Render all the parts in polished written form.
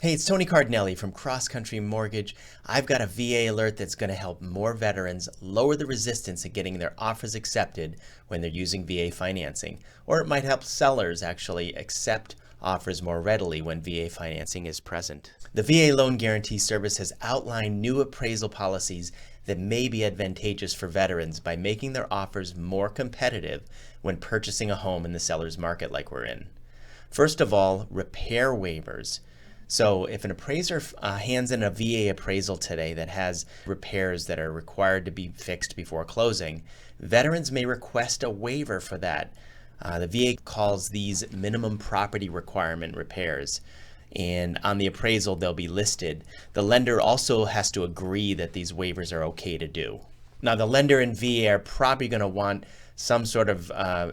Hey, it's Tony Cardinelli from Cross Country Mortgage. I've got a VA alert that's going to help more veterans lower the resistance at getting their offers accepted when they're using VA financing. Or it might help sellers actually accept offers more readily when VA financing is present. The VA Loan Guaranty Service has outlined new appraisal policies that may be advantageous for veterans by making their offers more competitive when purchasing a home in the seller's market like we're in. First of all, repair waivers. So if an appraiser hands in a VA appraisal today that has repairs that are required to be fixed before closing, veterans may request a waiver for that. The VA calls these minimum property requirement repairs, and on the appraisal they'll be listed. The lender also has to agree that these waivers are okay to do. Now the lender and VA are probably going to want some sort of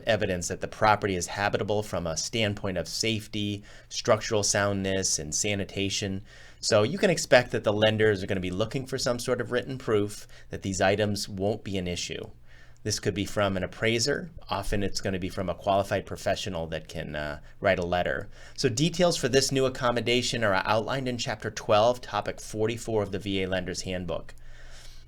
evidence that the property is habitable from a standpoint of safety, structural soundness, and sanitation. So you can expect that the lenders are going to be looking for some sort of written proof that these items won't be an issue. This could be from an appraiser. Often it's going to be from a qualified professional that can write a letter. So details for this new accommodation are outlined in Chapter 12, Topic 44 of the VA Lender's Handbook.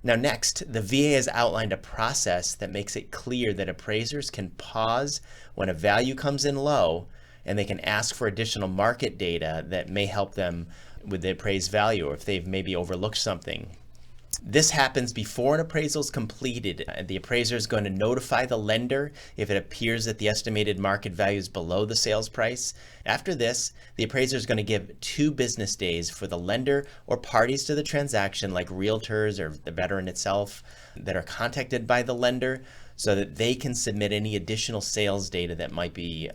Now next, the VA has outlined a process that makes it clear that appraisers can pause when a value comes in low, and they can ask for additional market data that may help them with the appraised value, or if they've maybe overlooked something. This happens before an appraisal is completed. The appraiser is going to notify the lender if it appears that the estimated market value is below the sales price. After this, the appraiser is going to give 2 business days for the lender or parties to the transaction, like realtors or the veteran itself, that are contacted by the lender, so that they can submit any additional sales data that might be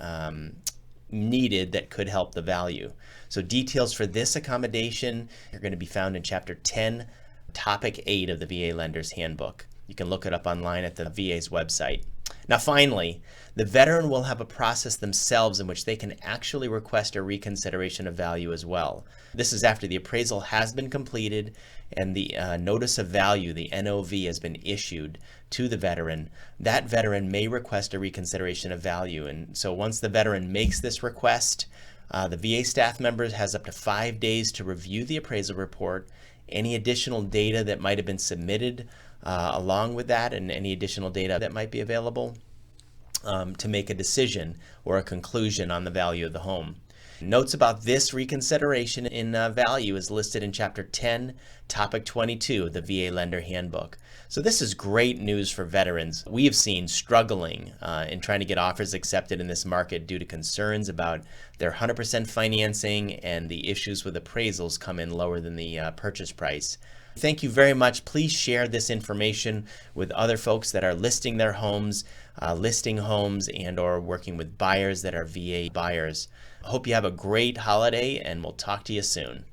needed that could help the value. So details for this accommodation are going to be found in Chapter 10, Topic 8 of the VA Lender's Handbook. You can look it up online at the VA's website. Now finally, the veteran will have a process themselves in which they can actually request a reconsideration of value as well. This is after the appraisal has been completed and the notice of value, the NOV, has been issued to the veteran. That veteran may request a reconsideration of value, and so once the veteran makes this request, the VA staff member has up to 5 days to review the appraisal report, any additional data that might have been submitted along with that, and any additional data that might be available to make a decision or a conclusion on the value of the home. Notes about this reconsideration in value is listed in Chapter 10, Topic 22 of the VA Lender Handbook. So this is great news for veterans we have seen struggling in trying to get offers accepted in this market due to concerns about their 100% financing, and the issues with appraisals come in lower than the purchase price. Thank you very much. Please share this information with other folks that are listing their homes, listing homes, and or working with buyers that are VA buyers. I hope you have a great holiday, and we'll talk to you soon.